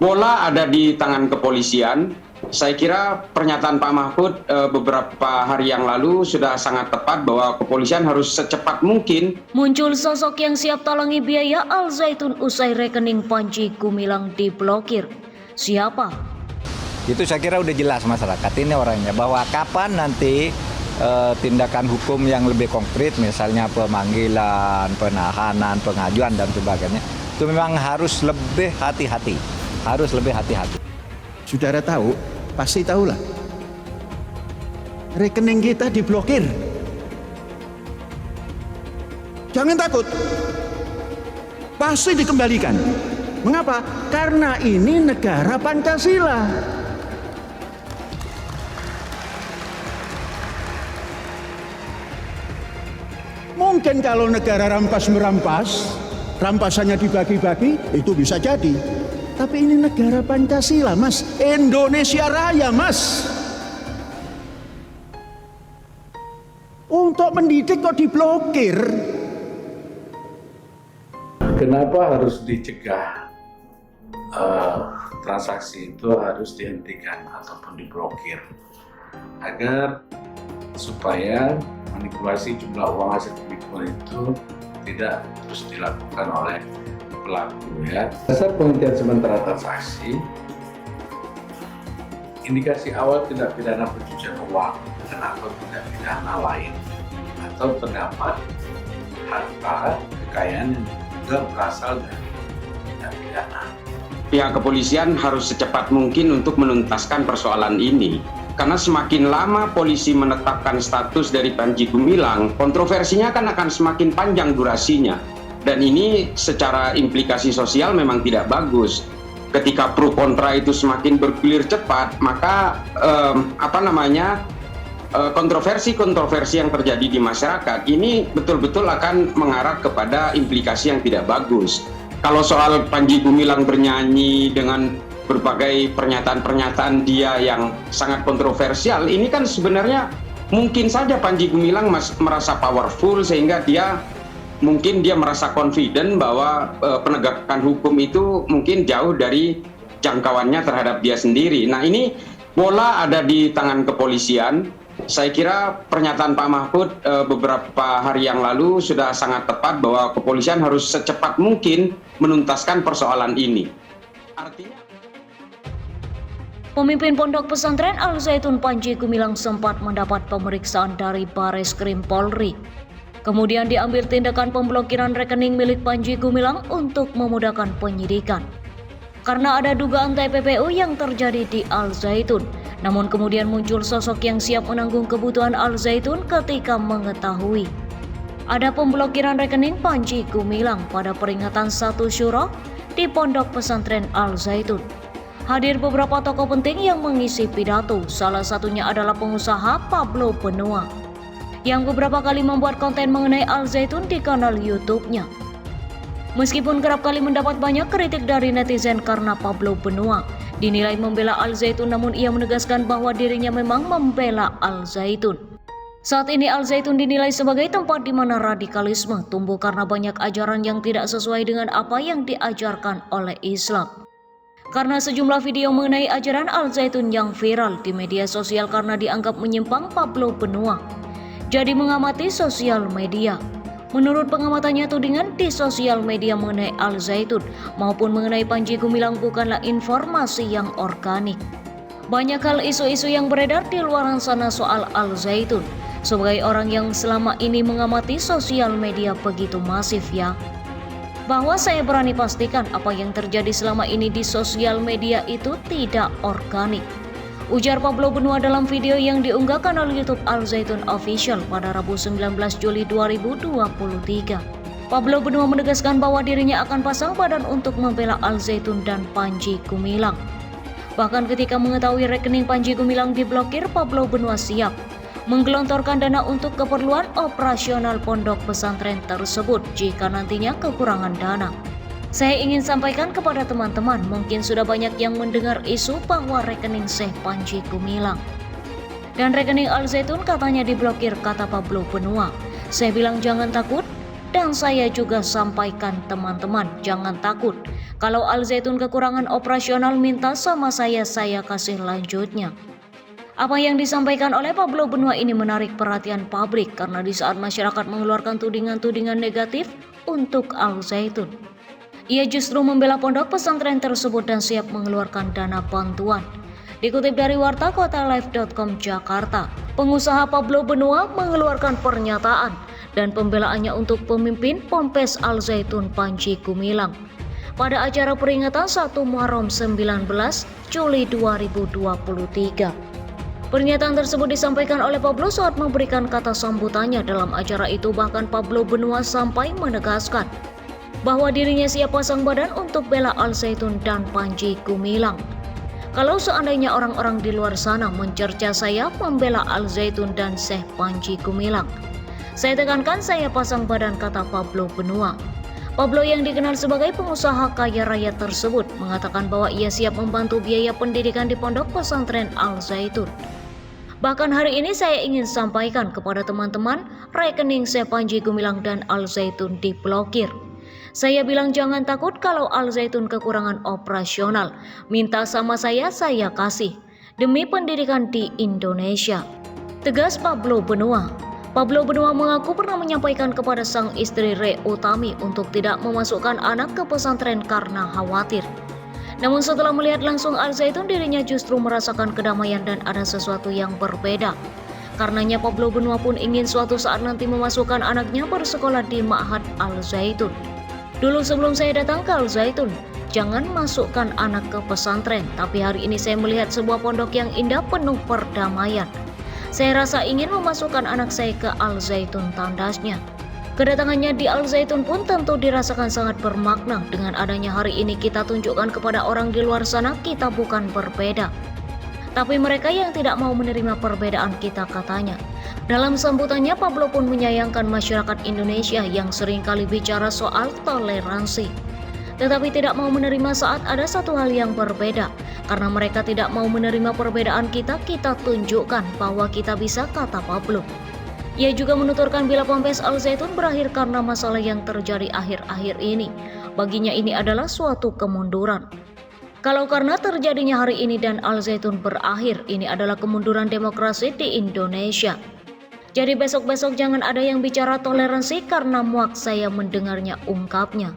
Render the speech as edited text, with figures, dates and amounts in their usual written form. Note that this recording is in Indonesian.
bola ada di tangan kepolisian. Saya kira pernyataan Pak Mahfud beberapa hari yang lalu sudah sangat tepat bahwa kepolisian harus secepat mungkin. Muncul sosok yang siap talangi biaya Al Zaitun usai rekening Panji Gumilang diblokir. Siapa? Itu saya kira udah jelas masyarakat ini orangnya, bahwa kapan nanti tindakan hukum yang lebih konkret, misalnya pemanggilan, penahanan, pengajuan dan sebagainya, itu memang harus lebih hati-hati, Saudara tahu, pasti tahulah. Rekening kita diblokir. Jangan takut. Pasti dikembalikan. Mengapa? Karena ini negara Pancasila. Mungkin kalau negara rampas-merampas, rampasannya dibagi-bagi, itu bisa jadi. Tapi ini negara Pancasila, Mas. Indonesia Raya, Mas. Untuk mendidik kok diblokir. Kenapa harus dicegah? Transaksi itu harus dihentikan ataupun diblokir agar supaya manipulasi jumlah uang hasil penipuan itu tidak terus dilakukan oleh pelaku, ya. Dasar penghentian sementara transaksi, indikasi awal tindak pidana pencucian uang dan atau tindak pidana lain, atau terdapat harta kekayaan yang juga berasal dari tindak pidana. Pihak kepolisian harus secepat mungkin untuk menuntaskan persoalan ini. Karena semakin lama polisi menetapkan status dari Panji Gumilang, kontroversinya akan semakin panjang durasinya. Dan ini secara implikasi sosial memang tidak bagus. Ketika pro kontra itu semakin bergulir cepat, maka kontroversi-kontroversi yang terjadi di masyarakat ini betul-betul akan mengarah kepada implikasi yang tidak bagus. Kalau soal Panji Gumilang bernyanyi dengan berbagai pernyataan-pernyataan dia yang sangat kontroversial, ini kan sebenarnya mungkin saja Panji Gumilang merasa powerful sehingga dia merasa confident bahwa penegakan hukum itu mungkin jauh dari jangkauannya terhadap dia sendiri. Nah, ini bola ada di tangan kepolisian. Saya kira pernyataan Pak Mahfud beberapa hari yang lalu sudah sangat tepat bahwa kepolisian harus secepat mungkin menuntaskan persoalan ini. Artinya Pemimpin Pondok Pesantren Al Zaitun Panji Gumilang sempat mendapat pemeriksaan dari Bareskrim Polri. Kemudian diambil tindakan pemblokiran rekening milik Panji Gumilang untuk memudahkan penyidikan. Karena ada dugaan TPPU yang terjadi di Al Zaitun, namun kemudian muncul sosok yang siap menanggung kebutuhan Al Zaitun ketika mengetahui ada pemblokiran rekening Panji Gumilang pada peringatan 1 Syuro di Pondok Pesantren Al Zaitun. Hadir beberapa tokoh penting yang mengisi pidato, salah satunya adalah pengusaha Pablo Benua, yang beberapa kali membuat konten mengenai Al Zaitun di kanal YouTube-nya. Meskipun kerap kali mendapat banyak kritik dari netizen karena Pablo Benua dinilai membela Al Zaitun, namun ia menegaskan bahwa dirinya memang membela Al Zaitun. Saat ini Al Zaitun dinilai sebagai tempat di mana radikalisme tumbuh karena banyak ajaran yang tidak sesuai dengan apa yang diajarkan oleh Islam. Karena sejumlah video mengenai ajaran Al Zaitun yang viral di media sosial karena dianggap menyimpang, Pablo Benua jadi mengamati sosial media. Menurut pengamatannya, tudingan di sosial media mengenai Al Zaitun maupun mengenai Panji Gumilang bukanlah informasi yang organik. Banyak hal isu-isu yang beredar di luar sana soal Al Zaitun. Sebagai orang yang selama ini mengamati sosial media begitu masif, ya, bahwa saya berani pastikan apa yang terjadi selama ini di sosial media itu tidak organik, ujar Pablo Benua dalam video yang diunggah kanal YouTube Al Zaitun Official pada Rabu 19 Juli 2023. Pablo Benua menegaskan bahwa dirinya akan pasang badan untuk membela Al Zaitun dan Panji Gumilang. Bahkan ketika mengetahui rekening Panji Gumilang diblokir, Pablo Benua siap menggelontorkan dana untuk keperluan operasional pondok pesantren tersebut jika nantinya kekurangan dana. Saya ingin sampaikan kepada teman-teman, mungkin sudah banyak yang mendengar isu bahwa rekening Syekh Panji Gumilang dan rekening Al Zaitun katanya diblokir, kata Pablo Benua. Saya bilang jangan takut, dan saya juga sampaikan teman-teman, jangan takut. Kalau Al Zaitun kekurangan operasional minta sama saya kasih lanjutnya. Apa yang disampaikan oleh Pablo Benua ini menarik perhatian publik karena di saat masyarakat mengeluarkan tudingan-tudingan negatif untuk Al Zaitun, ia justru membela pondok pesantren tersebut dan siap mengeluarkan dana bantuan. Dikutip dari warta kotalive.com Jakarta, pengusaha Pablo Benua mengeluarkan pernyataan dan pembelaannya untuk pemimpin Ponpes Al Zaitun Panji Gumilang pada acara peringatan 1 Muharram 19 Juli 2023. Pernyataan tersebut disampaikan oleh Pablo saat memberikan kata sambutannya dalam acara itu. Bahkan Pablo Benua sampai menegaskan bahwa dirinya siap pasang badan untuk bela Al Zaitun dan Panji Gumilang. Kalau seandainya orang-orang di luar sana mencerca saya membela Al Zaitun dan Syekh Panji Gumilang, saya tekankan saya pasang badan, kata Pablo Benua. Pablo yang dikenal sebagai pengusaha kaya raya tersebut mengatakan bahwa ia siap membantu biaya pendidikan di pondok pesantren Al Zaitun. Bahkan hari ini saya ingin sampaikan kepada teman-teman, rekening Syekh Panji Gumilang dan Al Zaitun diblokir. Saya bilang jangan takut kalau Al Zaitun kekurangan operasional, minta sama saya kasih, demi pendidikan di Indonesia, tegas Pablo Benua. Pablo Benua mengaku pernah menyampaikan kepada sang istri Re Utami untuk tidak memasukkan anak ke pesantren karena khawatir. Namun setelah melihat langsung Al Zaitun, dirinya justru merasakan kedamaian dan ada sesuatu yang berbeda. Karenanya Pablo Benua pun ingin suatu saat nanti memasukkan anaknya bersekolah di Ma'had Al Zaitun. Dulu sebelum saya datang ke Al Zaitun, jangan masukkan anak ke pesantren, tapi hari ini saya melihat sebuah pondok yang indah penuh perdamaian. Saya rasa ingin memasukkan anak saya ke Al Zaitun, tandasnya. Kedatangannya di Al Zaitun pun tentu dirasakan sangat bermakna. Dengan adanya hari ini kita tunjukkan kepada orang di luar sana kita bukan berbeda, tapi mereka yang tidak mau menerima perbedaan kita, katanya. Dalam sambutannya, Pablo pun menyayangkan masyarakat Indonesia yang seringkali bicara soal toleransi, tetapi tidak mau menerima saat ada satu hal yang berbeda. Karena mereka tidak mau menerima perbedaan kita tunjukkan bahwa kita bisa, kata Pablo. Ia juga menuturkan bila Ponpes Al Zaitun berakhir karena masalah yang terjadi akhir-akhir ini, baginya ini adalah suatu kemunduran. Kalau karena terjadinya hari ini dan Al Zaitun berakhir, ini adalah kemunduran demokrasi di Indonesia. Jadi besok-besok jangan ada yang bicara toleransi karena muak saya mendengarnya, ungkapnya.